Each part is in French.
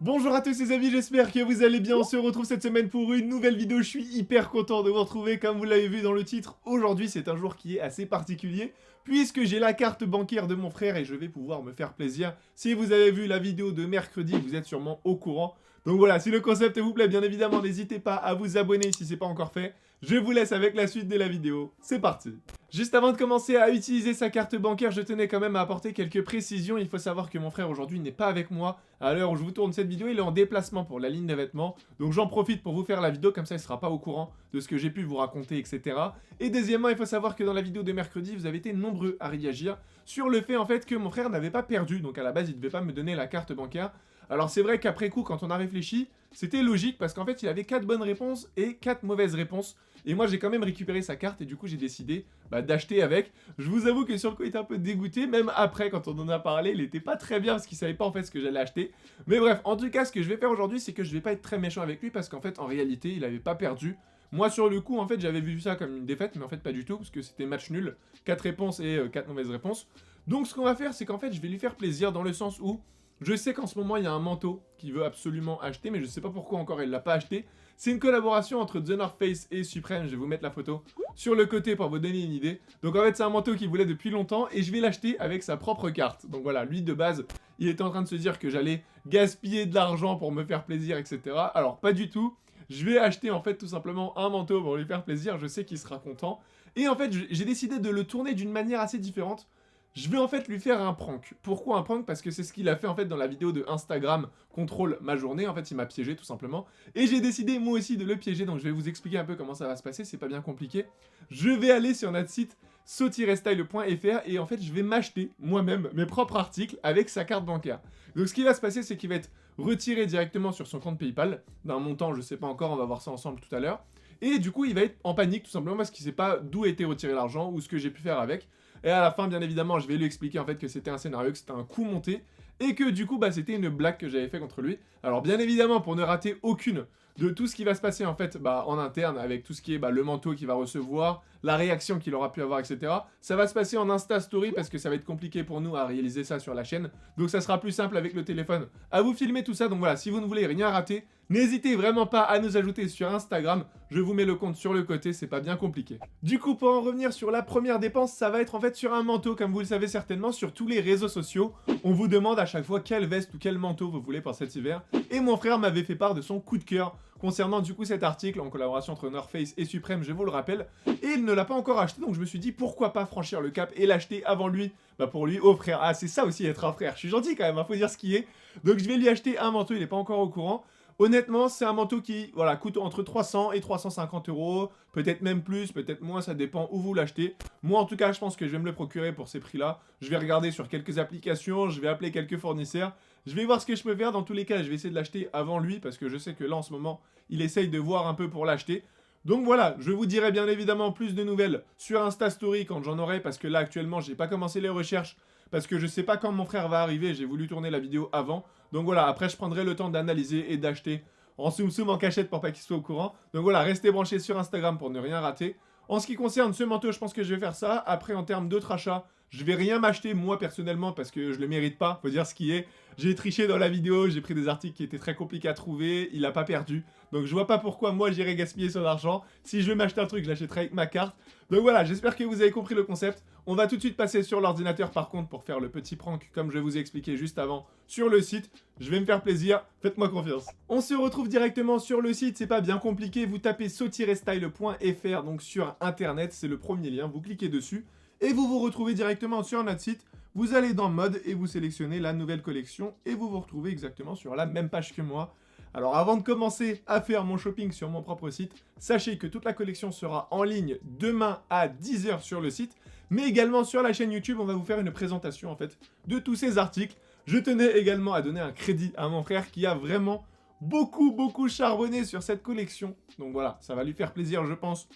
Bonjour à tous les amis, j'espère que vous allez bien. On se retrouve cette semaine pour une nouvelle vidéo. Je suis hyper content de vous retrouver. Comme vous l'avez vu dans le titre, aujourd'hui c'est un jour qui est assez particulier puisque j'ai la carte bancaire de mon frère et je vais pouvoir me faire plaisir. Si vous avez vu la vidéo de mercredi, vous êtes sûrement au courant. Donc voilà, si le concept vous plaît, bien évidemment, n'hésitez pas à vous abonner si c'est pas encore fait. Je vous laisse avec la suite de la vidéo. C'est parti. Juste avant de commencer à utiliser sa carte bancaire, je tenais quand même à apporter quelques précisions. Il faut savoir que mon frère aujourd'hui n'est pas avec moi. À l'heure où je vous tourne cette vidéo, il est en déplacement pour la ligne de vêtements. Donc j'en profite pour vous faire la vidéo, comme ça il ne sera pas au courant de ce que j'ai pu vous raconter, etc. Et deuxièmement, il faut savoir que dans la vidéo de mercredi, vous avez été nombreux à réagir sur le fait en fait que mon frère n'avait pas perdu. Donc à la base, il ne devait pas me donner la carte bancaire. Alors c'est vrai qu'après coup, quand on a réfléchi, c'était logique parce qu'en fait, il avait 4 bonnes réponses et 4 mauvaises réponses. Et moi, j'ai quand même récupéré sa carte et du coup, j'ai décidé d'acheter avec. Je vous avoue que sur le coup, il était un peu dégoûté. Même après, quand on en a parlé, il était pas très bien parce qu'il savait pas en fait ce que j'allais acheter. Mais bref, en tout cas, ce que je vais faire aujourd'hui, c'est que je vais pas être très méchant avec lui parce qu'en fait, en réalité, il avait pas perdu. Moi, sur le coup, en fait, j'avais vu ça comme une défaite, mais en fait, pas du tout parce que c'était match nul. 4 réponses et 4 mauvaises réponses. Donc, ce qu'on va faire, c'est qu'en fait, je vais lui faire plaisir dans le sens où je sais qu'en ce moment, il y a un manteau qu'il veut absolument acheter, mais je sais pas pourquoi encore il l'a pas acheté. C'est une collaboration entre The North Face et Supreme, je vais vous mettre la photo sur le côté pour vous donner une idée. Donc en fait, c'est un manteau qu'il voulait depuis longtemps et je vais l'acheter avec sa propre carte. Donc voilà, lui de base, il était en train de se dire que j'allais gaspiller de l'argent pour me faire plaisir, etc. Alors pas du tout. Je vais acheter en fait tout simplement un manteau pour lui faire plaisir, je sais qu'il sera content. Et en fait, j'ai décidé de le tourner d'une manière assez différente. Je vais en fait lui faire un prank. Pourquoi un prank? Parce que c'est ce qu'il a fait en fait dans la vidéo de Instagram Contrôle ma journée. En fait, il m'a piégé tout simplement. Et j'ai décidé moi aussi de le piéger. Donc je vais vous expliquer un peu comment ça va se passer. C'est pas bien compliqué. Je vais aller sur notre site so-style.fr et en fait je vais m'acheter moi-même mes propres articles avec sa carte bancaire. Donc ce qui va se passer, c'est qu'il va être retiré directement sur son compte PayPal d'un montant, je sais pas encore, on va voir ça ensemble tout à l'heure. Et du coup, il va être en panique tout simplement parce qu'il sait pas d'où a été retiré l'argent ou ce que j'ai pu faire avec. Et à la fin, bien évidemment, je vais lui expliquer en fait que c'était un scénario, que c'était un coup monté, et que du coup, c'était une blague que j'avais fait contre lui. Alors bien évidemment, pour ne rater aucune de tout ce qui va se passer en fait en interne, avec tout ce qui est le manteau qu'il va recevoir, la réaction qu'il aura pu avoir, etc. Ça va se passer en Insta Story parce que ça va être compliqué pour nous à réaliser ça sur la chaîne. Donc ça sera plus simple avec le téléphone à vous filmer tout ça. Donc voilà, si vous ne voulez rien rater, n'hésitez vraiment pas à nous ajouter sur Instagram. Je vous mets le compte sur le côté, c'est pas bien compliqué. Du coup, pour en revenir sur la première dépense, ça va être en fait sur un manteau, comme vous le savez certainement, sur tous les réseaux sociaux. On vous demande à chaque fois quelle veste ou quel manteau vous voulez pour cet hiver. Et mon frère m'avait fait part de son coup de cœur concernant du coup cet article en collaboration entre North Face et Supreme, je vous le rappelle. Et il ne l'a pas encore acheté, donc je me suis dit pourquoi pas franchir le cap et l'acheter avant lui, pour lui offrir. Ah, c'est ça aussi être un frère, je suis gentil quand même, faut dire ce qui est. Donc je vais lui acheter un manteau, il n'est pas encore au courant. Honnêtement, c'est un manteau qui coûte entre 300 et 350 euros, peut-être même plus, peut-être moins, ça dépend où vous l'achetez. Moi, en tout cas, je pense que je vais me le procurer pour ces prix-là. Je vais regarder sur quelques applications, je vais appeler quelques fournisseurs. Je vais voir ce que je peux faire. Dans tous les cas, je vais essayer de l'acheter avant lui, parce que je sais que là, en ce moment, il essaye de voir un peu pour l'acheter. Donc voilà, je vous dirai bien évidemment plus de nouvelles sur Insta Story quand j'en aurai, parce que là, actuellement, j'ai pas commencé les recherches, parce que je sais pas quand mon frère va arriver, j'ai voulu tourner la vidéo avant. Donc voilà, après je prendrai le temps d'analyser et d'acheter en soum en cachette pour pas qu'il soit au courant. Donc voilà, restez branchés sur Instagram pour ne rien rater. En ce qui concerne ce manteau, je pense que je vais faire ça. Après, en termes d'autres achats, je vais rien m'acheter moi personnellement parce que je le mérite pas, faut dire ce qui est. J'ai triché dans la vidéo, j'ai pris des articles qui étaient très compliqués à trouver, il a pas perdu. Donc je vois pas pourquoi moi j'irais gaspiller son argent. Si je veux m'acheter un truc, je l'achèterai avec ma carte. Donc voilà, j'espère que vous avez compris le concept. On va tout de suite passer sur l'ordinateur par contre pour faire le petit prank comme je vous ai expliqué juste avant sur le site. Je vais me faire plaisir, faites-moi confiance. On se retrouve directement sur le site, c'est pas bien compliqué, vous tapez so-style.fr donc sur internet, c'est le premier lien, vous cliquez dessus et vous vous retrouvez directement sur notre site. Vous allez dans mode et vous sélectionnez la nouvelle collection et vous vous retrouvez exactement sur la même page que moi. Alors avant de commencer à faire mon shopping sur mon propre site, sachez que toute la collection sera en ligne demain à 10 h sur le site, mais également sur la chaîne YouTube, on va vous faire une présentation en fait de tous ces articles. Je tenais également à donner un crédit à mon frère qui a vraiment beaucoup charbonné sur cette collection. Donc voilà, ça va lui faire plaisir je pense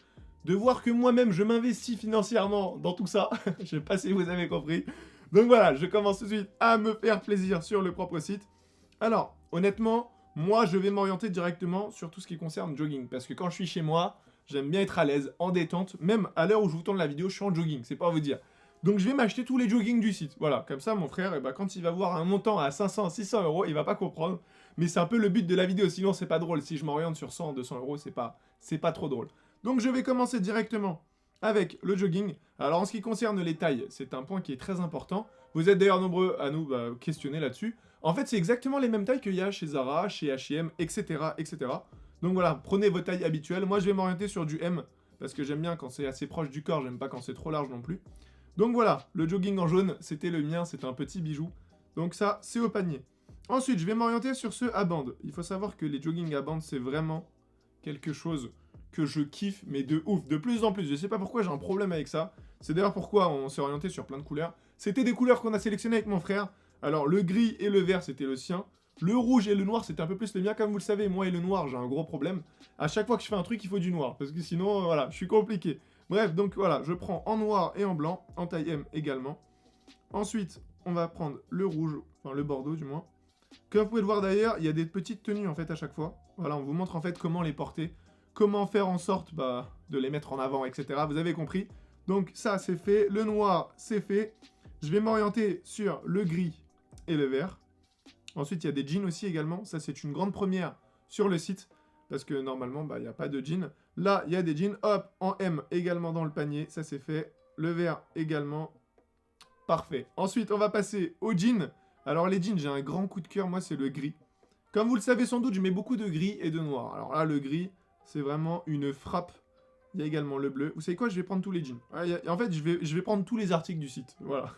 de voir que moi-même je m'investis financièrement dans tout ça. Je sais pas si vous avez compris. Donc voilà, je commence tout de suite à me faire plaisir sur le propre site. Alors, honnêtement, moi je vais m'orienter directement sur tout ce qui concerne jogging. Parce que quand je suis chez moi, j'aime bien être à l'aise, en détente. Même à l'heure où je vous tourne la vidéo, je suis en jogging, c'est pas à vous dire. Donc je vais m'acheter tous les joggings du site. Voilà, comme ça mon frère, eh ben, quand il va voir un montant à 500, 600 euros, il va pas comprendre. Mais c'est un peu le but de la vidéo, sinon c'est pas drôle. Si je m'oriente sur 100, 200 euros, c'est pas trop drôle. Donc je vais commencer directement avec le jogging. Alors en ce qui concerne les tailles, c'est un point qui est très important. Vous êtes d'ailleurs nombreux à nous questionner là-dessus. En fait, c'est exactement les mêmes tailles qu'il y a chez Zara, chez H&M, etc., etc. Donc voilà, prenez vos tailles habituelles. Moi, je vais m'orienter sur du M, parce que j'aime bien quand c'est assez proche du corps, j'aime pas quand c'est trop large non plus. Donc voilà, le jogging en jaune, c'était le mien, c'était un petit bijou. Donc ça, c'est au panier. Ensuite, je vais m'orienter sur ceux à bande. Il faut savoir que les joggings à bande, c'est vraiment quelque chose que je kiffe, mais de ouf, de plus en plus. Je sais pas pourquoi j'ai un problème avec ça. C'est d'ailleurs pourquoi on s'est orienté sur plein de couleurs. C'était des couleurs qu'on a sélectionnées avec mon frère. Alors, le gris et le vert, c'était le sien. Le rouge et le noir, c'était un peu plus le mien. Comme vous le savez, moi et le noir, j'ai un gros problème. À chaque fois que je fais un truc, il faut du noir. Parce que sinon, voilà, je suis compliqué. Bref, donc voilà, je prends en noir et en blanc, en taille M également. Ensuite, on va prendre le rouge, enfin le bordeaux du moins. Comme vous pouvez le voir d'ailleurs, il y a des petites tenues en fait à chaque fois. Voilà, on vous montre en fait comment les porter, comment faire en sorte de les mettre en avant, etc. Vous avez compris. Donc ça, c'est fait. Le noir, c'est fait. Je vais m'orienter sur le gris et le vert. Ensuite, il y a des jeans aussi également. Ça, c'est une grande première sur le site. Parce que normalement, il n'y a pas de jeans. Là, il y a des jeans. Hop, en M également dans le panier. Ça, c'est fait. Le vert également. Parfait. Ensuite, on va passer aux jeans. Alors, les jeans, j'ai un grand coup de cœur. Moi, c'est le gris. Comme vous le savez sans doute, je mets beaucoup de gris et de noir. Alors là, le gris, c'est vraiment une frappe. Il y a également le bleu. Vous savez quoi? Je vais prendre tous les jeans. En fait, je vais prendre tous les articles du site. Voilà.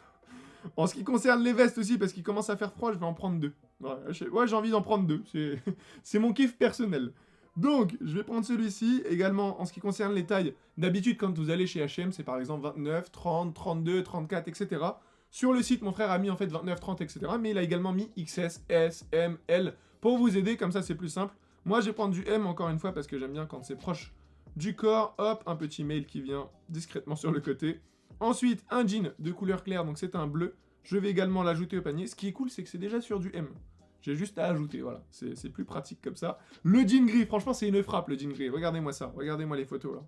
En ce qui concerne les vestes aussi, parce qu'il commence à faire froid, je vais en prendre 2. Ouais, j'ai envie d'en prendre 2. C'est mon kiff personnel. Donc, je vais prendre celui-ci. Également, en ce qui concerne les tailles, d'habitude, quand vous allez chez H&M, c'est par exemple 29, 30, 32, 34, etc. Sur le site, mon frère a mis en fait 29, 30, etc. Mais il a également mis XS, S, M, L pour vous aider. Comme ça, c'est plus simple. Moi, je vais prendre du M encore une fois parce que j'aime bien quand c'est proche du corps. Hop, un petit mail qui vient discrètement sur le côté. Ensuite, un jean de couleur claire, donc c'est un bleu. Je vais également l'ajouter au panier. Ce qui est cool, c'est que c'est déjà sur du M. J'ai juste à ajouter, voilà. C'est plus pratique comme ça. Le jean gris, franchement, c'est une frappe, le jean gris. Regardez-moi ça, regardez-moi les photos, là.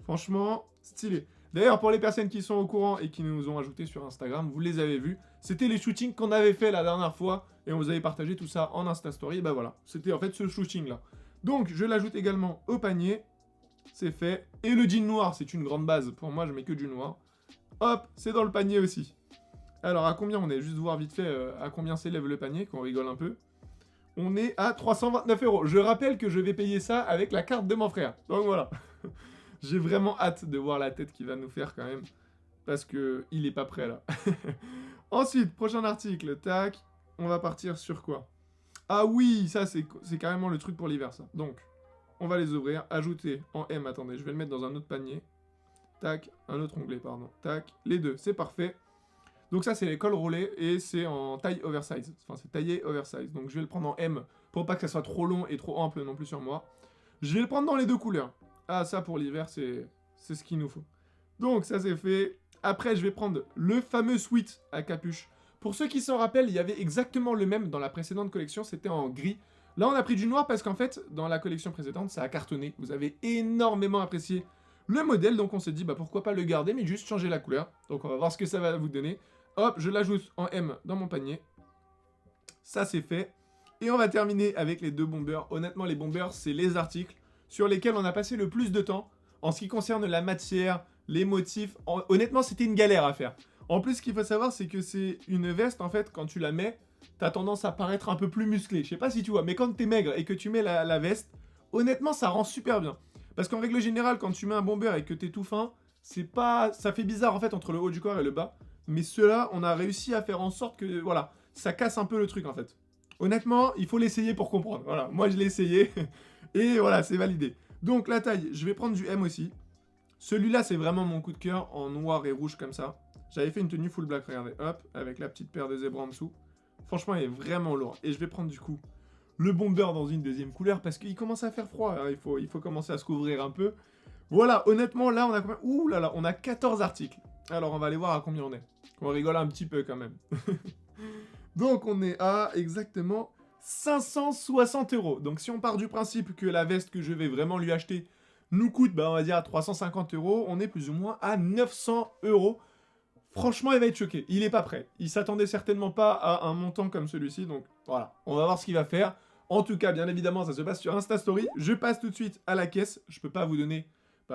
Franchement, stylé. D'ailleurs, pour les personnes qui sont au courant et qui nous ont ajouté sur Instagram, vous les avez vus. C'était les shootings qu'on avait fait la dernière fois. Et on vous avait partagé tout ça en Insta Story. Et ben voilà, c'était en fait ce shooting-là. Donc, je l'ajoute également au panier. C'est fait. Et le jean noir, c'est une grande base. Pour moi, je mets que du noir. Hop, c'est dans le panier aussi. Alors, à combien on est? Juste voir vite fait à combien s'élève le panier, qu'on rigole un peu. On est à 329 €. Je rappelle que je vais payer ça avec la carte de mon frère. Donc voilà. J'ai vraiment hâte de voir la tête qu'il va nous faire quand même. Parce que il est pas prêt là. Ensuite, prochain article. Tac. On va partir sur quoi? Ah oui, ça c'est carrément le truc pour l'hiver ça. Donc, on va les ouvrir. Ajouter en M. Attendez, je vais le mettre dans un autre panier. Tac. Un autre onglet, pardon. Tac. Les deux, c'est parfait. Donc ça, c'est les cols roulés et c'est en taille oversize. Enfin, c'est taillé oversize. Donc je vais le prendre en M pour pas que ça soit trop long et trop ample non plus sur moi. Je vais le prendre dans les deux couleurs. Ah, ça pour l'hiver, c'est ce qu'il nous faut. Donc ça, c'est fait. Après, je vais prendre le fameux sweat à capuche. Pour ceux qui s'en rappellent, il y avait exactement le même dans la précédente collection. C'était en gris. Là, on a pris du noir parce qu'en fait, dans la collection précédente, ça a cartonné. Vous avez énormément apprécié le modèle. Donc on s'est dit, pourquoi pas le garder, mais juste changer la couleur. Donc on va voir ce que ça va vous donner. Hop, je l'ajoute en M dans mon panier. Ça, c'est fait. Et on va terminer avec les deux bombers. Honnêtement, les bombers, c'est les articles sur lesquels on a passé le plus de temps. En ce qui concerne la matière, les motifs, honnêtement, c'était une galère à faire. En plus, ce qu'il faut savoir, c'est que c'est une veste, en fait, quand tu la mets, t'as tendance à paraître un peu plus musclé. Je sais pas si tu vois, mais quand t'es maigre et que tu mets la veste, honnêtement, ça rend super bien. Parce qu'en règle générale, quand tu mets un bomber et que t'es tout fin, ça fait bizarre, en fait, entre le haut du corps et le bas. Mais ceux-là, on a réussi à faire en sorte que, voilà, ça casse un peu le truc, en fait. Honnêtement, il faut l'essayer pour comprendre. Voilà, moi, je l'ai essayé. Et voilà, c'est validé. Donc, la taille, je vais prendre du M aussi. Celui-là, c'est vraiment mon coup de cœur, en noir et rouge, comme ça. J'avais fait une tenue full black, regardez, hop, avec la petite paire de zèbres en dessous. Franchement, il est vraiment lourd. Et je vais prendre, du coup, le bomber dans une deuxième couleur, parce qu'il commence à faire froid. Hein. Il faut commencer à se couvrir un peu. Voilà, honnêtement, là, on a combien? Ouh là là, on a 14 articles. Alors, on va aller voir à combien on est. On rigole un petit peu quand même. Donc, on est à exactement 560 €. Donc, si on part du principe que la veste que je vais vraiment lui acheter nous coûte, on va dire, à 350 €, on est plus ou moins à 900 €. franchement, il va être choqué. Il est pas prêt. Il s'attendait certainement pas à un montant comme celui-ci. Donc voilà, on va voir ce qu'il va faire. En tout cas, bien évidemment, ça se passe sur Insta Story. Je passe tout de suite à la caisse. Je peux pas vous donner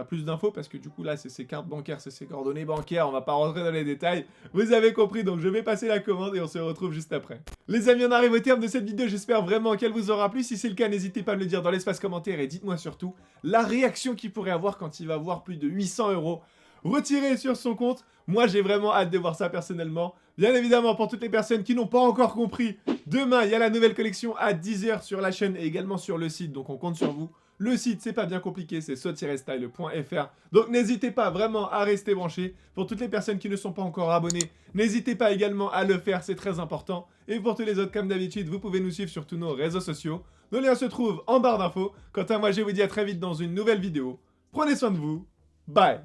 plus d'infos parce que du coup là, c'est ses cartes bancaires, c'est ses coordonnées bancaires. On va pas rentrer dans les détails. Vous avez compris, donc je vais passer la commande et on se retrouve juste après. Les amis, on arrive au terme de cette vidéo. J'espère vraiment qu'elle vous aura plu. Si c'est le cas, n'hésitez pas à me le dire dans l'espace commentaire et dites-moi surtout la réaction qu'il pourrait avoir quand il va voir plus de 800 € retirés sur son compte. Moi, j'ai vraiment hâte de voir ça personnellement. Bien évidemment, pour toutes les personnes qui n'ont pas encore compris, demain, il y a la nouvelle collection à 10 h sur la chaîne et également sur le site, donc on compte sur vous. Le site, c'est pas bien compliqué, c'est saut-style.fr. Donc n'hésitez pas vraiment à rester branchés. Pour toutes les personnes qui ne sont pas encore abonnées, n'hésitez pas également à le faire, c'est très important. Et pour tous les autres, comme d'habitude, vous pouvez nous suivre sur tous nos réseaux sociaux. Nos liens se trouvent en barre d'infos. Quant à moi, je vous dis à très vite dans une nouvelle vidéo. Prenez soin de vous. Bye.